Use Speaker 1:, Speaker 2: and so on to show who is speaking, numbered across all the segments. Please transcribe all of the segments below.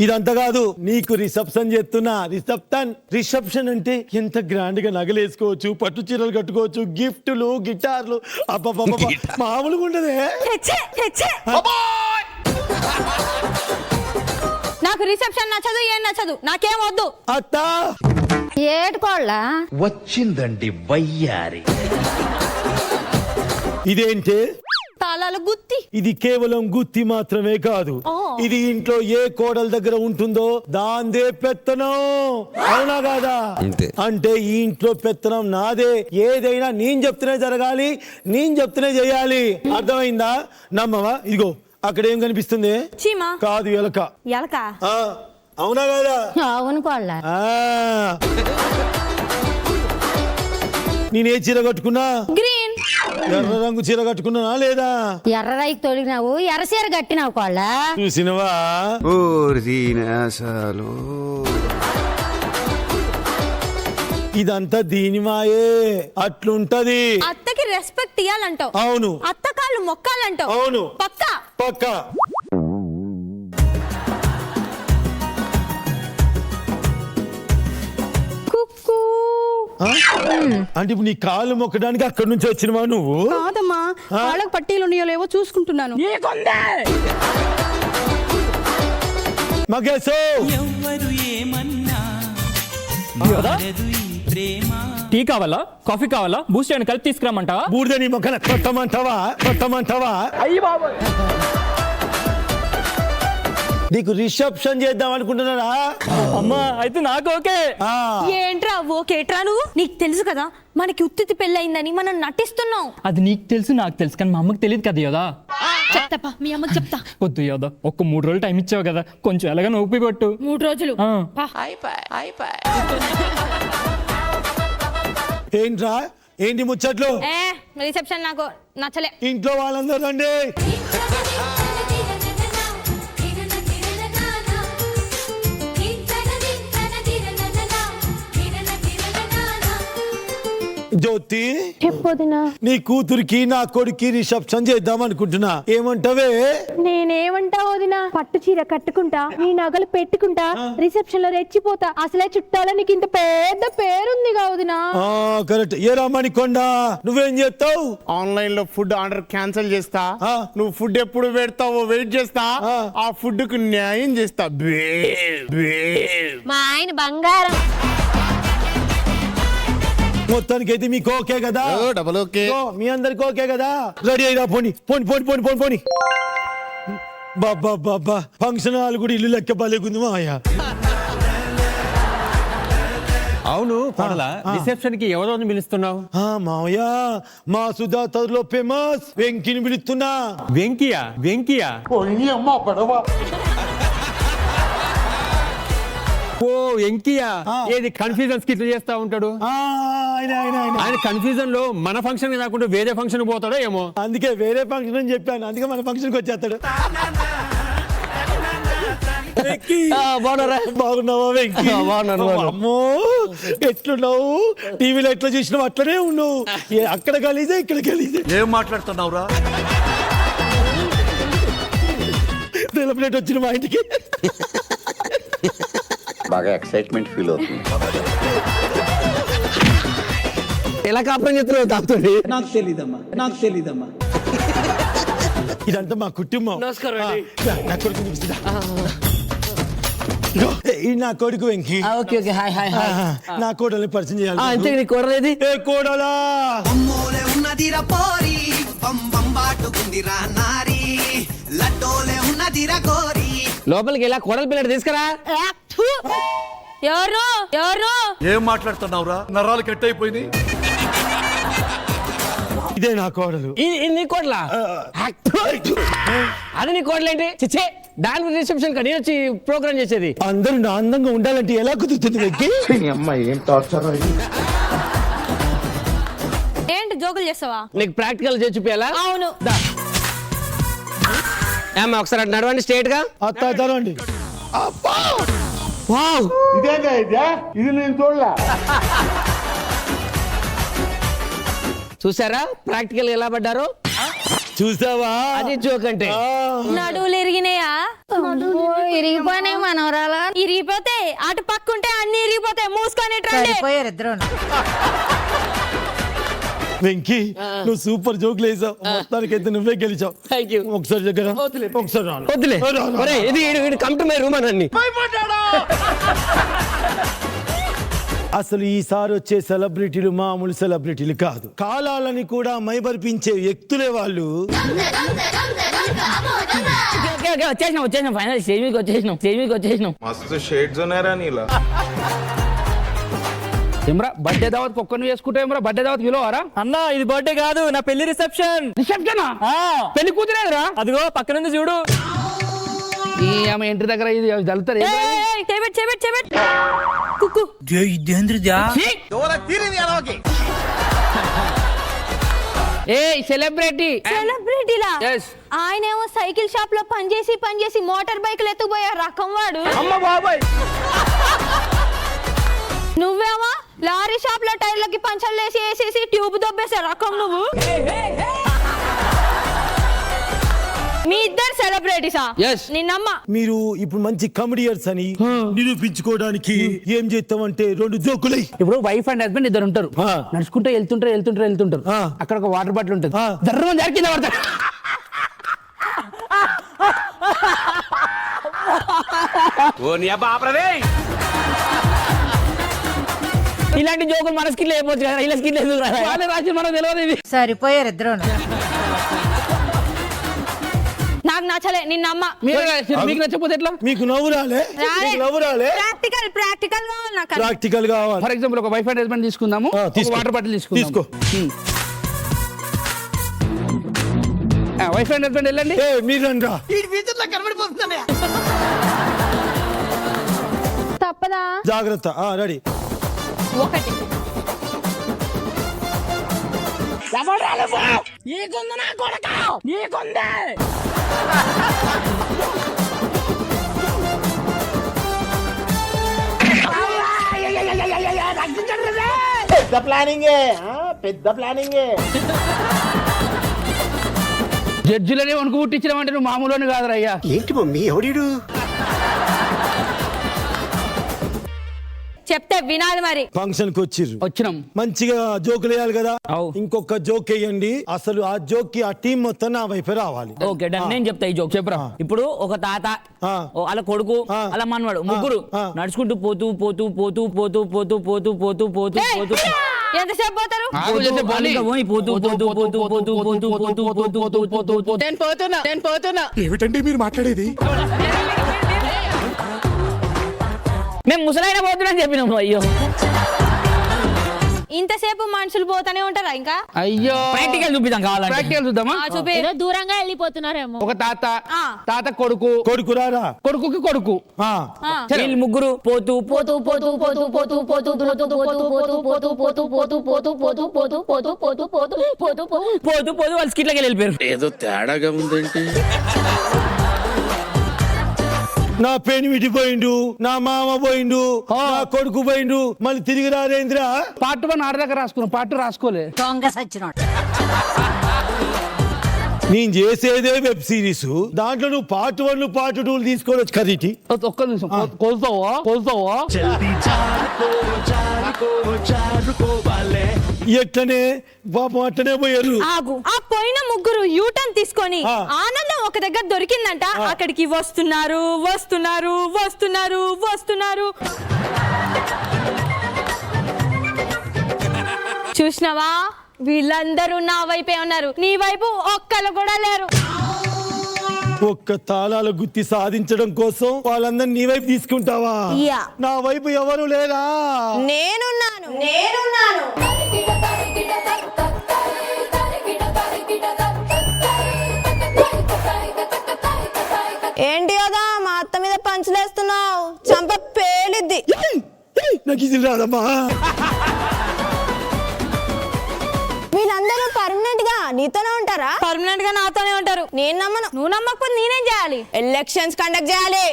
Speaker 1: ఇదంతా కాదు, నీకు రిసెప్షన్ చేస్తున్నా. రిసెప్షన్ అంటే ఎంత గ్రాండ్ గా నగలేసుకోవచ్చు, పట్టు చీరలు కట్టుకోవచ్చు, గిఫ్టులు, గిటార్లు, అబ్బబ్బబ్బ మామూలుగా ఉండదే.
Speaker 2: నాకు రిసెప్షన్ నచ్చదు, ఏం నచ్చదు, నాకేం వద్దు.
Speaker 1: అత్త
Speaker 2: ఏడుకోళ్ళ
Speaker 3: వచ్చిందండి వయ్యారి.
Speaker 1: ఇదేంటి?
Speaker 2: తాళాలు గుత్తి.
Speaker 1: ఇది కేవలం గుత్తి మాత్రమే కాదు, ఇది ఇంట్లో ఏ కోడల దగ్గర ఉంటుందో దాందే పెత్తనం. అవునా కాదా? అంటే ఈ ఇంట్లో పెత్తనం నాదే. ఏదైనా నేను చెప్తూనే జరగాలి, నేను చెప్తూనే చేయాలి. అర్థమైందా? నమ్మవా? ఇదిగో అక్కడ ఏం కనిపిస్తుంది?
Speaker 2: చీమా
Speaker 1: కాదు, ఎలక.
Speaker 2: ఎలక?
Speaker 1: అవునా కాదా?
Speaker 2: అవును కోళ్ళ.
Speaker 1: నేనే చీర కట్టుకున్నా?
Speaker 2: గ్రీన్.
Speaker 1: ఎర్ర రంగు చీర కట్టుకున్నా లేదా?
Speaker 2: ఎర్ర రైకి తొడిగినావు, ఎర్ర చీర కట్టినావు కోళ్ళ.
Speaker 1: చూసినవా? ఇదంతా దీని మాయే. అట్లుంటది.
Speaker 2: అత్తకి రెస్పెక్ట్ ఇయ్యాలంటావు.
Speaker 1: అవును.
Speaker 2: అత్త కాళ్ళు మొక్కాలంటావు.
Speaker 1: అవును.
Speaker 2: పక్కా
Speaker 1: పక్కా. అంటే ఇప్పుడు నీ కాళ్ళు మొక్కడానికి అక్కడి నుంచి వచ్చినవా నువ్వు?
Speaker 4: కాదమ్మా, కాళ్ళకు పట్టీలు ఉన్నాయో లేవో చూసుకుంటున్నాను.
Speaker 1: మగేశో
Speaker 5: టీ కావాలా, కాఫీ కావాలా, బూస్ట్ చేయని కలిపి తీసుకురామంటావా?
Speaker 1: బూడిద నీ మొక్కన కొట్టమంటావా? అయ్యి బాబు, నీకు రిసెప్షన్ చేద్దాం అనుకుంటున్నారా?
Speaker 5: అమ్మా అయితే నాకు ఓకే.
Speaker 2: ఏంట్రా ఓకేట్రా నువ్వు? నీకు తెలుసు కదా మనకి ఉత్తితి పెళ్ళయిందని, మనం నటిస్తున్నాం.
Speaker 5: అది నీకు తెలుసు, నాకు తెలుసు, కానీ మా అమ్మకి తెలియదు కదా యోదా.
Speaker 2: చెప్తాపా, మీ అమ్మకి చెప్తా.
Speaker 5: వద్దు యోదా, ఒక్క 3 రోజులు టైం ఇచ్చావు కదా, కొంచెం ఎలాగ నొప్పి పట్టు.
Speaker 2: 3 రోజులు?
Speaker 1: ఏంట్రా, ఏంటి ముచ్చట్లు?
Speaker 2: రిసెప్షన్ నాకు నచ్చలే.
Speaker 1: ఇంట్లో వాళ్ళందరూ రండి. జ్యోతి,
Speaker 2: చెప్పొదినా?
Speaker 1: నీ కూతురికి నా కొడుకి రిసెప్షన్ చేద్దాం అనుకుంటున్నా. ఏమంటావే?
Speaker 2: నేనేమంటా వదినా? పట్టు చీర కట్టుకుంటా, ఈ నగలు పెట్టుకుంటా, రిసెప్షన్ లో రెచ్చిపోతా. అసలే చుట్టాల నీకు ఇంత పెద్ద పేరుంది వదినా.
Speaker 1: కరెక్ట్. ఏ రామణికొండ, నువ్వేం చేస్తావు?
Speaker 6: ఆన్లైన్ లో ఫుడ్ ఆర్డర్ క్యాన్సిల్ చేస్తా. నువ్వు ఫుడ్ ఎప్పుడు పెడతావో వెయిట్ చేస్తా. ఆ ఫుడ్ కు న్యాయం చేస్తా.
Speaker 2: మా ఆయన బంగారం.
Speaker 1: మొత్తానికి అయితే మీకు ఓకే కదా?
Speaker 6: Double okay.
Speaker 1: మీ అందరికి ఓకే కదా? రెడీ అయినా పోనీ పోనీ పోనీ పోనీ పోనీ పోనీ. బాబా బాబా, ఫంక్షన్ హాల్ కూడా ఇల్లు లెక్క బాలేకుంది మాయా.
Speaker 7: అవును పడలా, రిసెప్షన్ కి ఎవరో పిలుస్తున్నావు?
Speaker 1: మావయ్య, మా సుధాతలో ఫేమస్ వెంకిని పిలుస్తున్నా.
Speaker 7: వెంకియా ఓ వెంకియా, ఏది కన్ఫ్యూజన్స్ కి ఇట్లా చేస్తా ఉంటాడు. ఆయన కన్ఫ్యూజన్ లో మన ఫంక్షన్ కాకుండా వేరే ఫంక్షన్ పోతాడో ఏమో.
Speaker 1: అందుకే వేరే ఫంక్షన్ అని చెప్పాను, అందుకే మన ఫంక్షన్ కి వచ్చేస్తాడు. బాగున్నావా వెంకీ? అమ్మో, ఎట్లున్నావు? టీవీలో ఎట్లా చూసినావు అట్లనే ఉన్నావు. అక్కడ గలీజే, ఇక్కడ గలీజే.
Speaker 3: ఏం మాట్లాడుతున్నావురా?
Speaker 1: సెలబ్రేట్ వచ్చిన మా ఇంటికి
Speaker 8: బాగా ఎక్సైట్మెంట్ ఫీల్ అవుతుంది.
Speaker 7: ఎలా కాపురం చేస్తున్నావు దాంతో?
Speaker 9: నాకు తెలీదమ్మా.
Speaker 1: ఇదంతా మా కుటుంబం.
Speaker 7: నమస్కారం.
Speaker 1: నా కొడుకు చూపిస్తా. నా కొడుకు వెంకీ. నా కోడల్ని పరిచయం చేయాలి.
Speaker 7: కోడలేది?
Speaker 1: ఏ కోడలా,
Speaker 10: ఉన్నదిరా పోరి, బంబాటుకుందిరా నారి, లడ్డోలే ఉన్నదిరా గోరి.
Speaker 7: లోపలికి ఎలా కోడల పిల్లడు తీసుకురా.
Speaker 2: ఎవరు?
Speaker 3: ఏం మాట్లాడుతున్నావురా? నరాలు కట్ అయిపోయింది.
Speaker 1: ఇదే నా కోడలు.
Speaker 7: నీ కోడలా? అది నీ కోడలేంటి? చిచ్చే, దాని రిసెప్షన్ నేను వచ్చి ప్రోగ్రామ్ చేసేది.
Speaker 1: అందరూ నా అందంగా ఉండాలంటే ఎలా కుదురుతుంది వెంకీ?
Speaker 2: ఏంటి జోకులు చేస్తావా?
Speaker 7: నీకు ప్రాక్టికల్ చేసి చూపించాలా?
Speaker 2: అవును.
Speaker 7: ఏమ్మా ఒకసారి నడవండి స్ట్రేట్ గా.
Speaker 1: అత్తారండి.
Speaker 6: ఇది నేను చూడలే.
Speaker 7: చూసారా ప్రాక్టికల్ ఎలా పడ్డారో?
Speaker 1: చూసావా
Speaker 11: అది జోక్ అంటే
Speaker 2: నడువులు ఇరిగినాయా? ఇరిగిపోయినాయి మనవరాలా. ఇరిగిపోతే అటు పక్కుంటే అన్ని ఇరిగిపోతాయి. మూసుకొని
Speaker 1: వెంకీ నువ్వు సూపర్ జోక్లు వేసావు. మొత్తానికి అయితే నువ్వే గెలిచావు.
Speaker 11: Thank you.
Speaker 1: ఒకసారి దగ్గర ఒకసారి రాను.
Speaker 11: వద్దులే ఒరేయ్, ఇది కమ్ టు మై రూమ్ అనండి.
Speaker 1: అసలు ఈసారి వచ్చే సెలబ్రిటీలు మామూలు సెలబ్రిటీలు కాదు, కాలాలని కూడా మైమరిపించే వ్యక్తులే వాళ్ళు.
Speaker 11: వచ్చేసినాం ఫైనల్ స్టేజ్ మీదకి వచ్చేసినాం.
Speaker 12: మస్తు షేడ్స్ ఉన్నారా నీలా.
Speaker 11: ఏమ్రా బర్త్డే దావత్ ఒక్కని వేసుకుంటే ఏమ్రా బర్త్డే దావత్ విలువరా?
Speaker 5: అన్నా ఇది బర్త్డే కాదు, నా పెళ్లి రిసెప్షన్.
Speaker 11: రిసెప్షనా? పెళ్లి కూతురేరా?
Speaker 5: అదిగో పక్కనుంది చూడు.
Speaker 11: ఈ ఆమె ఇంటి దగ్గర ఇది జల్లుతారు. ఏ సెలబ్రిటీ
Speaker 2: ఆయనేమో సైకిల్ షాప్ లో పనిచేసి మోటార్ బైకులు ఎత్తుకుపోయే రకం వాడు.
Speaker 11: అమ్మ బాబాయ్.
Speaker 2: నువ్వేమో లారీ షాప్ లో టైర్లకి పంచర్లు వేసేసి ట్యూబ్ దొబ్బేసే రకం నువ్వు. మీ ఇద్దరు సెలబ్రిటీసా? నిన్నమ్మ.
Speaker 1: మీరు ఇప్పుడు మంచి కమెడియన్స్ అని నిరూపించుకోవడానికి ఏం చేస్తామంటే 2 జోకులై.
Speaker 11: ఇప్పుడు వైఫ్ అండ్ హస్బెండ్ ఇద్దరు ఉంటారు. నడుచుకుంటూ వెళ్తుంటారు. అక్కడ ఒక వాటర్ బాటిల్ ఉంటుంది. దర్రం జారి కింద పడతారు. ఇలాంటి జోకులు మన స్కిన్ అయిపోవచ్చు కదా, ఇలా స్కిన్ రాసి మనకు తెలియదు. ఇది
Speaker 2: సరిపోయారు ఇద్దరు. నాకు నచ్చలే నిన్నమ్మ.
Speaker 11: మీకు నచ్చకపోతే ఎట్లా?
Speaker 1: మీకు నవ్వు రాలే? ప్రాక్టికల్ కావాలి.
Speaker 11: ఫర్ ఎగ్జాంపుల్ ఒక వైఫ్ అండ్ హస్బెండ్ తీసుకుందాము. వాటర్ బాటిల్ తీసుకో. వైఫ్ అండ్ హస్బెండ్ వెళ్ళండి.
Speaker 1: మీరు రండి రా.
Speaker 2: తప్పదా?
Speaker 1: జాగ్రత్త. రెడీ.
Speaker 2: ఒకటి
Speaker 6: పెద్ద ప్లానింగే.
Speaker 11: జడ్జిలనే వణుకు పుట్టించడం అంటే నువ్వు మామూలు కాదురయ్యా.
Speaker 6: ఏంటి మమ్మీ ఎవడీడు?
Speaker 2: చెప్తే వినాలి మరి.
Speaker 1: ఫంక్షన్ కి
Speaker 11: వచ్చినాం
Speaker 1: మంచిగా జోకులు వేయాలి కదా. ఇంకొక జోక్ వేయండి. అసలు ఆ జోక్ కి ఆ టీం మొత్తం నా వైపే రావాలి.
Speaker 11: Okay done. నేను చెప్తా ఈ జోక్. చెప్పరా. ఇప్పుడు ఒక తాత, అలా కొడుకు, అలా మనవాడు, ముగ్గురు నడుచుకుంటూ పోతూ
Speaker 2: ఎంతసేపు పోతారు?
Speaker 6: ఏమిటండి మీరు మాట్లాడేది?
Speaker 11: మేము ముసలైన పోతున్నా చెప్పినాం. అయ్యో
Speaker 2: ఇంతసేపు మనుషులు పోతానే ఉంటారా ఇంకా?
Speaker 11: అయ్యో ప్రాక్టికల్ చూపిద్దాం కావాలంటే. ప్రాక్టికల్ చూద్దామా?
Speaker 2: ఏదో దూరంగా వెళ్ళిపోతున్నారేమో.
Speaker 11: ఒక తాత కొడుకు
Speaker 1: రారా.
Speaker 11: కొడుకుకి కొడుకు వీళ్ళు ముగ్గురు పోతూ వాళ్ళు స్కిట్లకి వెళ్ళిపోయారు.
Speaker 12: ఏదో తేడాగా ఉందేంటి?
Speaker 1: నా పెనిమిటి పోయిండు, నా మామ పోయిండు, నా కొడుకు పోయిండు, మళ్ళీ తిరిగి రారేంద్ర.
Speaker 11: పార్ట్ 1 ఆడదాకా రాసుకున్నాం, పార్ట్ 2 రాసుకోలే.
Speaker 1: నేను చేసేదే వెబ్ సిరీస్, దాంట్లో నువ్వు పార్ట్ 1 పార్ట్ 2 తీసుకోవచ్చు కదిటి.
Speaker 11: ఒక్క నిమిషం కోల్తావా
Speaker 1: ఎట్లనే పాపం అట్టనే పోయారు.
Speaker 2: ఆగు. ఆ పోయిన ముగ్గురు యూటర్న్ తీసుకొని ఆనందం ఒక దగ్గర దొరికిందంట. అక్కడికి వస్తున్నారు. చూసినావా? వీళ్ళందరూ నా వైపే ఉన్నారు, నీ వైపు ఒక్కరు కూడా లేరు.
Speaker 1: ఒక్క తాళాల గుత్తి సాధించడం కోసం వాళ్ళందరినీ నీ వైపు తీసుకుంటావా? నా వైపు ఎవరు లేరా?
Speaker 2: నేనున్నాను. ఏంటి కదా మా అత్త మీద పంచలేస్తున్నావు? చంప పేలిద్ది.
Speaker 1: నాకు ఇది రాదమ్మా.
Speaker 2: వీళ్ళందరూ పర్మనెంట్ గా నీతోనే ఉంటారా? పర్మనెంట్ గా నాతోనే ఉంటారు. నేను నమ్మను. నువ్వు నమ్మకపోతే నేనేం చేయాలి? ఎలక్షన్స్ కండక్ట్ చేయాలి.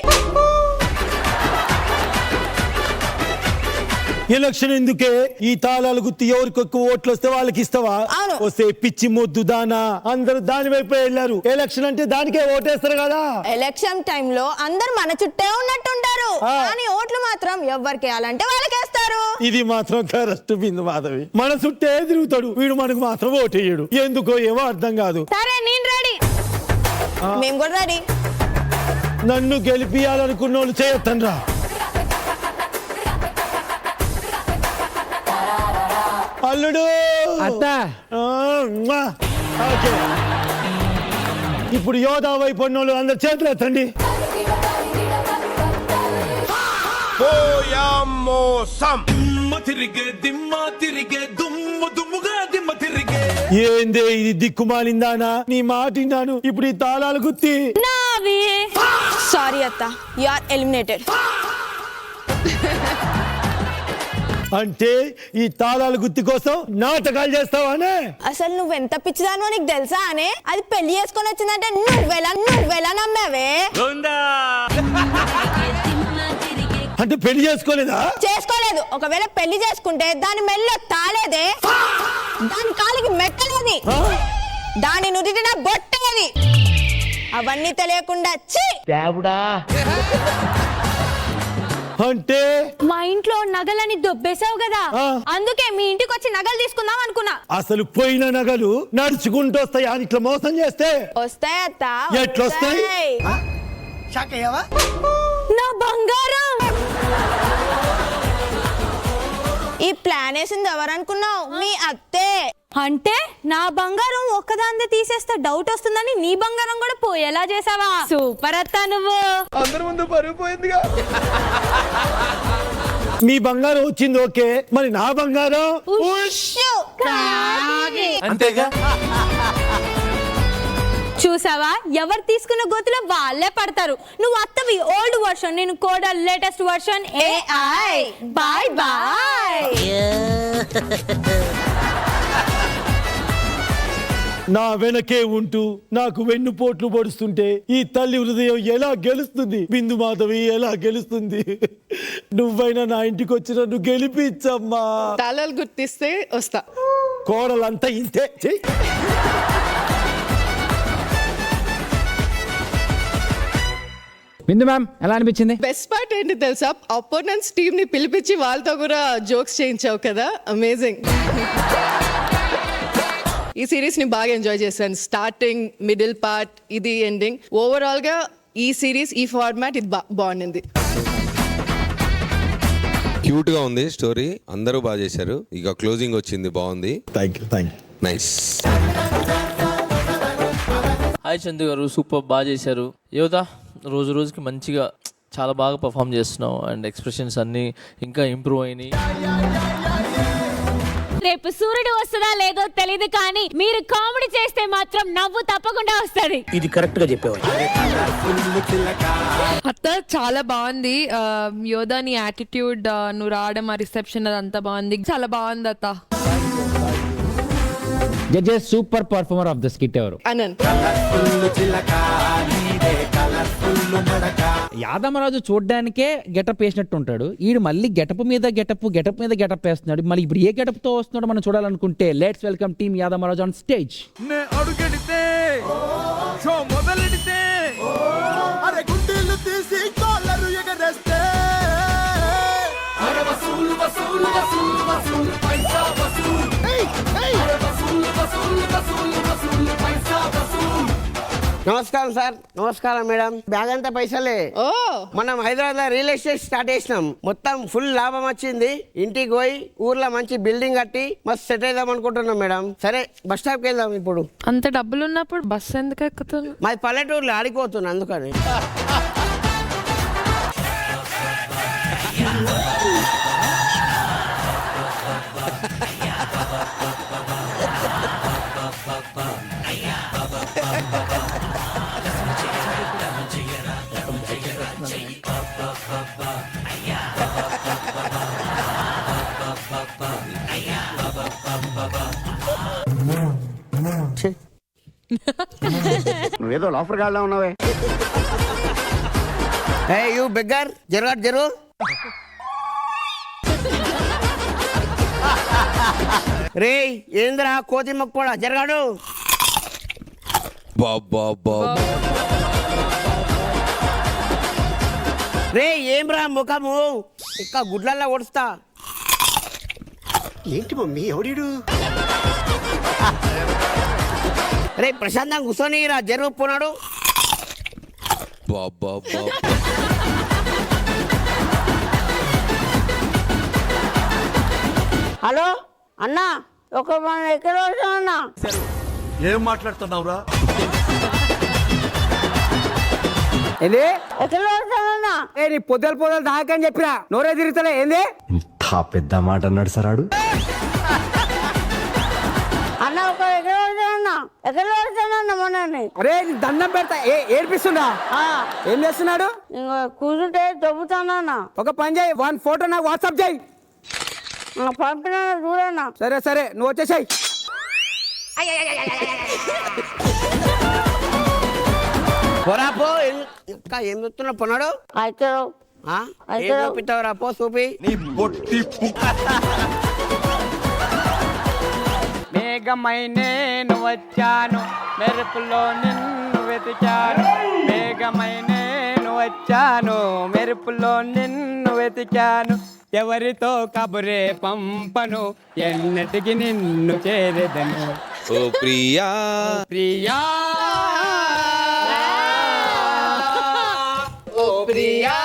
Speaker 1: ఎలక్షన్ ఎందుకే? ఈ తాళాలు గుర్తు ఎవరికి ఎక్కువ ఓట్లు వస్తే వాళ్ళకి ఇస్తావా? వస్తే పిచ్చి మొద్దు దానా అందరూ దాని వైపు వెళ్ళారు. ఎలక్షన్ అంటే దానికే ఓటేస్తారు కదా.
Speaker 2: ఎలక్షన్ టైంలో అందరు మన చుట్టే ఉన్నట్టుంటారు, కానీ ఓట్లు మాత్రం ఎవరికి వేయాలంటే వాళ్ళకేస్తారు.
Speaker 1: ఇది మాత్రం కరెక్ట్ బిందు మాధవి. మన చుట్టే తిరుగుతాడు, వీడు మనకు మాత్రం ఓటేయడు. ఎందుకో ఏమో అర్థం కాదు.
Speaker 2: సరే నేను రెడీ, మేము కూడా రెడీ.
Speaker 1: నన్ను గెలిపియాలనుకున్న వాళ్ళు చేయొద్దండ్రా. అల్లుడు ఓకే. ఇప్పుడు యోధా వైపు ఉన్నోళ్ళు అందరు చేతులు ఎత్తండి. ఏందే ఇది దిక్కుమాలిందానా? నీ మాట విన్నాను, ఇప్పుడు ఈ తాళాలు గుత్తి
Speaker 2: సారీ అత్త, యు ఆర్ ఎలిమినేటెడ్.
Speaker 1: అంటే ఈ తాళాల గుత్తి కోసం నాటకాలు చేస్తావానే?
Speaker 2: అసలు నువ్వెంత పిచ్చిదానో నీకు తెలుసా అనే? అది పెళ్లి చేసుకొని వచ్చిందంటే నువ్వెలా నమ్మావే?
Speaker 1: అంటే పెళ్లి చేసుకోలేదా?
Speaker 2: చేసుకోలేదు. ఒకవేళ పెళ్లి చేసుకుంటే దాని మెల్లో తాళేదే, దాని కాలికి మెట్టలేది, దాని నుదిటిన బొట్టేది. అవన్నీ తెలియకుండా
Speaker 1: అంటే
Speaker 2: మా ఇంట్లో నగలని దొబ్బేసావు కదా, అందుకే మీ ఇంటికి వచ్చి నగలు తీసుకుందాం అనుకున్నా.
Speaker 1: అసలు పోయిన నగలు నడుచుకుంటూ వస్తాయి అని ఇట్లా మోసం చేస్తే?
Speaker 2: వస్తాయి అత్త.
Speaker 1: ఎట్లొస్తాయి?
Speaker 2: నా బంగారం. ఈ ప్లాన్ వేసింది ఎవరనుకున్నావు? మీ అత్తే. అంటే నా బంగారం ఒక్కదాందే తీసేస్తే డౌట్ వస్తుందని నీ బంగారం కూడా పోయేలా చేసావా? సూపర్ అత్త నువ్వు.
Speaker 3: అందరి ముందు పరుగు పోయిందిగా.
Speaker 1: మీ బంగారం వచ్చింది ఓకే, మరి నా బంగారం?
Speaker 3: అంతేగా.
Speaker 2: చూసావా, ఎవరు తీసుకున్న గోతులో వాళ్ళే పడతారు. నువ్వు అత్తవి ఓల్డ్ వర్షన్, నేను కోడల్ latest version AI. Bye bye.
Speaker 1: నా వెనకే ఉంటూ నాకు వెన్నుపోట్లు పొడుస్తుంటే ఈ తల్లి హృదయం ఎలా గెలుస్తుంది? బిందు మాధవి ఎలా గెలుస్తుంది? నువ్వైనా నా ఇంటికి వచ్చి నన్ను గెలిపించమ్మా.
Speaker 4: తాళాలు గుర్తిస్తే వస్తా.
Speaker 1: కోడలంతా ఇంతే.
Speaker 11: బిందు మ్యామ్ ఎలా అనిపించింది?
Speaker 4: బెస్ట్ పార్ట్ ఏంటి తెలుసా? అపోనెంట్స్ టీమ్ ని పిలిపించి వాళ్ళతో కూడా జోక్స్ చేయించావు కదా, అమేజింగ్. ఈ సిరీస్ ని బాగా ఎంజాయ్ చేశాను. స్టార్టింగ్, మిడిల్ పార్ట్, ఇది ఎండింగ్. ఓవరాల్ గా ఈ సిరీస్, ఈ ఫార్మాట్ ఇది బాగుంది.
Speaker 13: క్యూట్ గా ఉంది స్టోరీ, అందరూ బాగా చేశారు. ఇక క్లోజింగ్ వచ్చింది, బాగుంది.
Speaker 1: Thank you.
Speaker 13: Nice.
Speaker 14: Hi Chandu గారు, సూపర్, బాగా చేశారు. యోధా రోజు రోజుకి మంచిగా చాలా బాగా పర్ఫామ్ చేస్తున్నావు, అండ్ ఎక్స్ప్రెషన్స్ అన్నీ ఇంకా ఇంప్రూవ్ అయినాయి.
Speaker 2: రేపు సూర్యుడు వస్తుందా లేదో తెలీదు, కానీ మీరు కామెడీ చేస్తే మాత్రం నవ్వు తప్పకుండా వస్తుంది.
Speaker 11: ఇది కరెక్ట్ గా చెప్పేవాడు.
Speaker 4: అత్త చాలా బాగుంది. యోధా నీ యాటిట్యూడ్, నువ్వు రావడం, ఆ రిసెప్షన్ అదంతా బాగుంది, చాలా బాగుంది అత్త.
Speaker 11: Judges super performer of the skit ఎవరు?
Speaker 4: అనంత్.
Speaker 11: యాదమరాజు చూడ్డానికే గెటప్ వేసినట్టు ఉంటాడు, ఈడు మళ్ళీ గెటప్ మీద గెటప్ వేస్తున్నాడు. మళ్ళీ ఇప్పుడు ఏ గెటప్ తో వస్తున్నాడు మనం చూడాలనుకుంటే let's welcome team Yadamaraju on stage.
Speaker 15: నమస్కారం సార్. నమస్కారం మేడం. బ్యాగ్ అంతా పైసలే. మనం హైదరాబాద్ రియల్ ఎస్టేట్ స్టార్ట్ చేసినాం, మొత్తం ఫుల్ లాభం వచ్చింది. ఇంటికి పోయి ఊర్లో మంచి బిల్డింగ్ కట్టి మస్తు సెట్ అయిదాం అనుకుంటున్నాం మేడం. సరే బస్ స్టాప్కి వెళ్దాం. ఇప్పుడు
Speaker 4: అంత డబ్బులు ఉన్నప్పుడు బస్సు ఎందుకు ఎక్కుతున్నా?
Speaker 15: మాది పల్లెటూరులో ఆడిపోతున్నా, అందుకని.
Speaker 8: నువ్వేదో లోఫర్ గాళ్ళ ఉన్నావే.
Speaker 15: యూ బెగ్గర్, జరుగు. రే ఏంద్రా కోతి మొక్కోడా జరగాడు.
Speaker 13: బాబా
Speaker 15: రే ఏం రా ముఖము ఇంకా గుడ్లల్లా ఓడుస్తా. ఏంటి మమ్మీ ఎవడీడు? రే ప్రశాంతంగా కూర్చొని రా జరుగు పోనాడు.
Speaker 13: బాబా
Speaker 15: హలో అన్నా ఒక మనం ఎక్కడ అన్నా?
Speaker 3: ఏం మాట్లాడుతున్నావురా?
Speaker 15: ఏంది ఎక్కడ వస్తానన్నా? ఏ నీ పొద్దులు దాకని చెప్పిరా నోరే తిరుగుతలే. ఏంది
Speaker 9: పెద్ద మాట అన్నాడు సార్ ఆడు.
Speaker 15: అన్న ఒక ఎక్కడ వస్తానన్నా? ఎక్కడ వస్తానన్నా మనని?
Speaker 11: అరే దండం పెడతా ఏడిపిస్తుందా? ఏం చేస్తున్నాడు?
Speaker 15: ఇంకా కూర్చుంటే దొబ్బుతానన్నా.
Speaker 11: ఒక పని చేయి, వన్ ఫోటో నాకు వాట్సాప్ చేయి.
Speaker 15: పంపిన చూడన్నా.
Speaker 11: సరే సరే నువ్వు వచ్చేసాయి.
Speaker 15: పోరాపో ఇంకా ఏం చెప్తున్నా పొన్నాడు. అయితే చూపిస్తావురా పో చూపి.
Speaker 11: మేఘమై నేను వచ్చాను, మెరుపులో నిన్ను వెతికాను. మేఘమై నేను వచ్చాను, మెరుపులో నిన్ను వెతికాను. ఎవరితో కబురే పంపను, ఎన్నటికి నిన్ను చేరేదను.
Speaker 13: ఓ ప్రియా
Speaker 11: ప్రియా ఓ ప్రియా.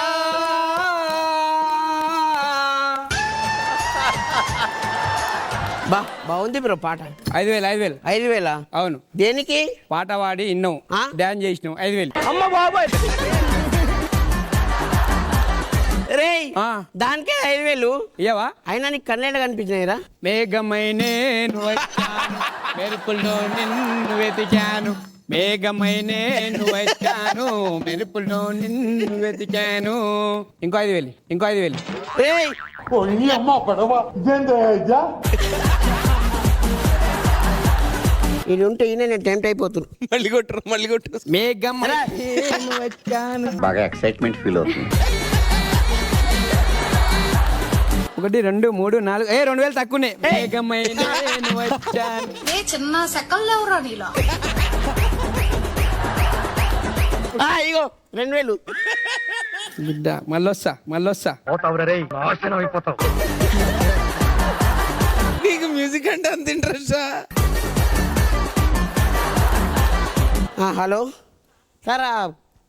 Speaker 15: బాగుంది బ్రో పాట.
Speaker 11: 5,000
Speaker 15: 5,000
Speaker 11: అవును.
Speaker 15: దేనికి?
Speaker 11: పాట పాడి ఇన్నావు, డాన్స్ చేసినావు, 5,000.
Speaker 15: అమ్మ బాబాయ్ రే దానికే 5,000
Speaker 11: ఇయ్యవా?
Speaker 15: అయినా నీకు కన్నెడ కనిపించినాయిరా.
Speaker 11: మేఘమై నేను వచ్చాను, మెరుపుల్లో నిన్ను వెతికాను. మేఘమై నేను వచ్చాను, మెరుపుల్లో నిన్ను వెతికాను. ఇంకో 5,000.
Speaker 15: రేయ్ ఇది ఉంటే ఈయన నేను టెంప్ట్ అయిపోతున్నా.
Speaker 13: మళ్ళీ కొట్టరు.
Speaker 11: మేఘమై నేను వచ్చాను.
Speaker 8: బాగా ఎక్సైట్మెంట్ ఫీల్ అవుతుంది.
Speaker 11: 1 2 3 4 2,000 తక్కువనే. మేఘమై నేను వచ్చాను.
Speaker 2: చిన్న సెకండ్ ఎవరా నీలో?
Speaker 15: ఇగో 2,000.
Speaker 11: బిడ్డ మళ్ళొస్తా.
Speaker 13: నీకు మ్యూజిక్ అంటే అంత ఇంట్రెస్టా?
Speaker 15: హలో సార్,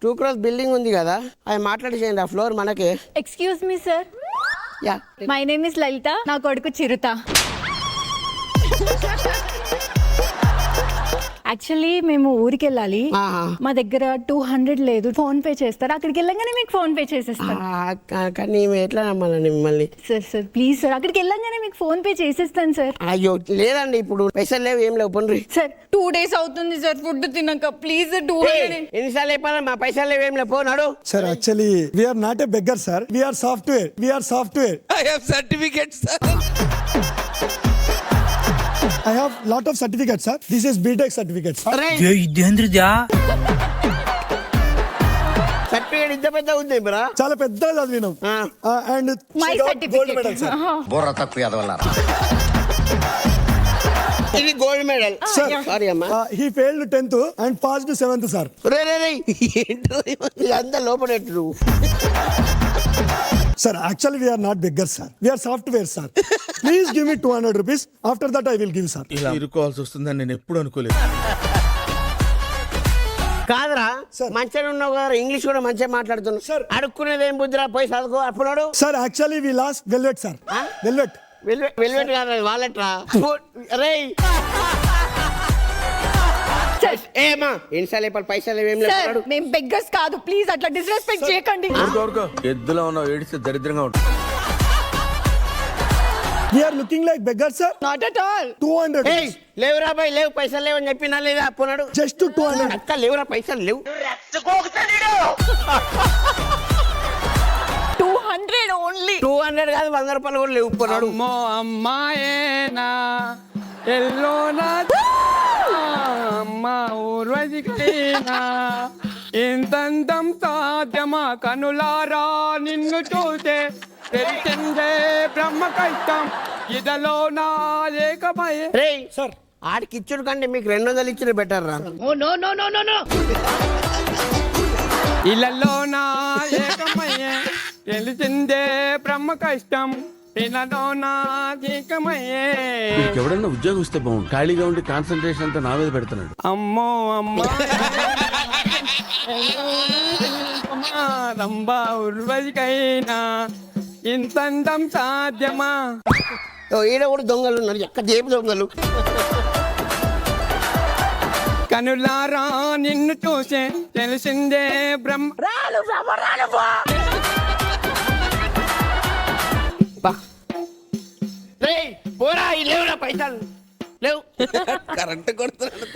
Speaker 15: 2 crores బిల్డింగ్ ఉంది కదా, అది మాట్లాడేసేయండి. ఆ ఫ్లోర్ మనకే.
Speaker 2: Excuse me sir, my name is Lalitha. నా కొడుకు చిరుత. యాక్చువల్లీ మేము ఊరికి వెళ్ళాలి. మా దగ్గర 200 లేదు. ఫోన్ పే చేస్తారు, అక్కడికి వెళ్ళగానే మీకు ఫోన్ పే చేసేస్తాను.
Speaker 15: కానీ ఎట్లా నమ్మాలండి మిమ్మల్ని?
Speaker 2: సార్ ప్లీజ్ సార్, అక్కడికి వెళ్ళగానే మీకు ఫోన్ పే చేసేస్తాను సార్.
Speaker 15: అయ్యో లేదండి, ఇప్పుడు పైసలు లేవు, ఏం లేవు. పండ్రి
Speaker 2: సార్ 2 days అవుతుంది సార్ ఫుడ్ తినక. ప్లీజ్ 200.
Speaker 15: ఎన్నిసార్లు చెప్పాలా? మా పైసలు లేవు, ఏం లేవు. పోనాడు.
Speaker 1: Sir actually we're not a beggar sir, we're software.
Speaker 13: I have certificates sir.
Speaker 1: I have lot of certificates, sir. This is BTech certificate, sir.
Speaker 15: Certificate ఇంత పెద్ద ఉంది బ్రా.
Speaker 1: చాలా పెద్దగా చదివినాం. And
Speaker 2: My
Speaker 1: gold medal, sir.
Speaker 8: బుర్ర తక్కువ ఎదవల్లారా.
Speaker 15: ఇది గోల్డ్ మెడల్. సారీ అమ్మా.
Speaker 1: He failed 10th and passed 7th, sir.
Speaker 15: రే ఏంటో ఇదంతా లోపడెట్టు.
Speaker 1: Sir, actually we are not beggars, sir. We are software, sir. Please give me 200 rupees. After that I will give, sir.
Speaker 3: ఇలా ఇరుకోవాల్సి వస్తుందని నేను ఎప్పుడు అనుకోలేదు.
Speaker 15: కాదురా, మంచిగా ఉన్నావు కదా, ఇంగ్లీష్ కూడా మంచిగా మాట్లాడుతున్నావు. సార్ అడుక్కునేది ఏం బుద్ధిరా, పోయి చదువుకో. అప్పుడు
Speaker 1: Sir, actually we lost velvet, sir.
Speaker 15: Velvet కాదు, వాలెట్ రా. రే ఏమా ఎన్నిసార్లు పైసలు ఏం లేదు.
Speaker 2: మేము బెగ్గర్స్ కాదు, ప్లీజ్ అట్లా డిస్రెస్పెక్ట్ చేయకండి.
Speaker 3: ఎద్దులో ఉన్నావు, ఏడిస్తే దరిద్రంగా ఉంటుంది.
Speaker 1: We are looking like beggars, sir.
Speaker 2: Not at all.
Speaker 1: 200.
Speaker 15: ఏయ్ లేవురా బాయ్, లేవు పైసలు లేవు అని చెప్పినా లేదా? అప్పున్నాడు.
Speaker 1: Just 200.
Speaker 15: అక్క లేవురా పైసలు లేవు.
Speaker 2: 200 ఓన్లీ.
Speaker 15: 200 కాదు, 100 రూపాయలు కూడా లేవు. పోనాడు.
Speaker 11: అమ్మో అమ్మాయేనా ఎల్లోనా అమ్మ ఊర్వశికైనా ఇంతంతం సాధ్యమా కనులారా నిన్ను చూసే తెలిసిందే బ్రహ్మ కష్టం
Speaker 7: ఇదలో నా ఏకమయ్యే
Speaker 15: రే సార్ ఆడికి ఇచ్చుడు కంటే మీకు 200 ఇచ్చిన బెటర్ రా.
Speaker 7: ఇళ్ళలో నా ఏకమయ్యే తెలిసిందే బ్రహ్మ కష్టం ఇళ్ళలో నా ఏకమయ్యే.
Speaker 3: ఎవడన్నా ఉద్యోగం ఇస్తే బాగుండు, ఖాళీగా ఉండి కాన్సన్ట్రేషన్ అంతా నా మీద పెడుతున్నాడు.
Speaker 7: అమ్మో అమ్మో రంభా ఉర్వశికైనా ఇంతందం సాధ్యమా.
Speaker 15: ఈడ కూడా దొంగలు ఉన్నారు, ఎక్కడ జేబు దొంగలు.
Speaker 7: కనులారా నిన్ను చూసే తెలిసిందే బ్రహ్మ.
Speaker 15: పోరా లేవురా పైసలు లేవు.
Speaker 3: కరెంట్ కొడుతున్నాడు.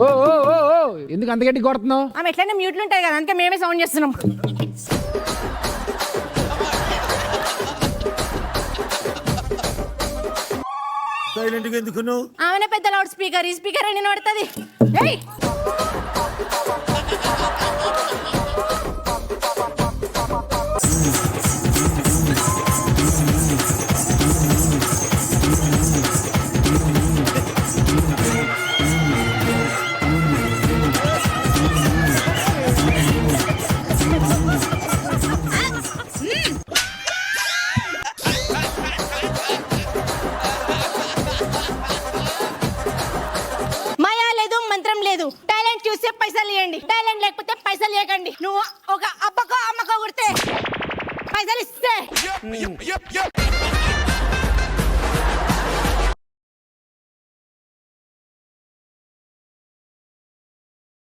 Speaker 11: ఓ ఓ ఓ ఓ ఎందుకు అంత గట్టి కొడుతున్నావు?
Speaker 2: ఆమె ఎట్లయినా మ్యూట్లు ఉంటాయి కదా, అందుకే మేమే సౌండ్ చేస్తున్నాం.
Speaker 1: సైలెంట్ గా ఎందుకున్నావు?
Speaker 2: ఆమెనే పెద్ద లౌడ్ స్పీకర్, ఈ స్పీకర్ అని నడుతుంది. టాలెంట్ చూస్తే పైసలు ఇవ్వండి, టాలెంట్ లేకపోతే పైసలు ఇవ్వకండి. నువ్వు ఒక అబ్బకో అమ్మకో కొడితే పైసలు ఇస్తే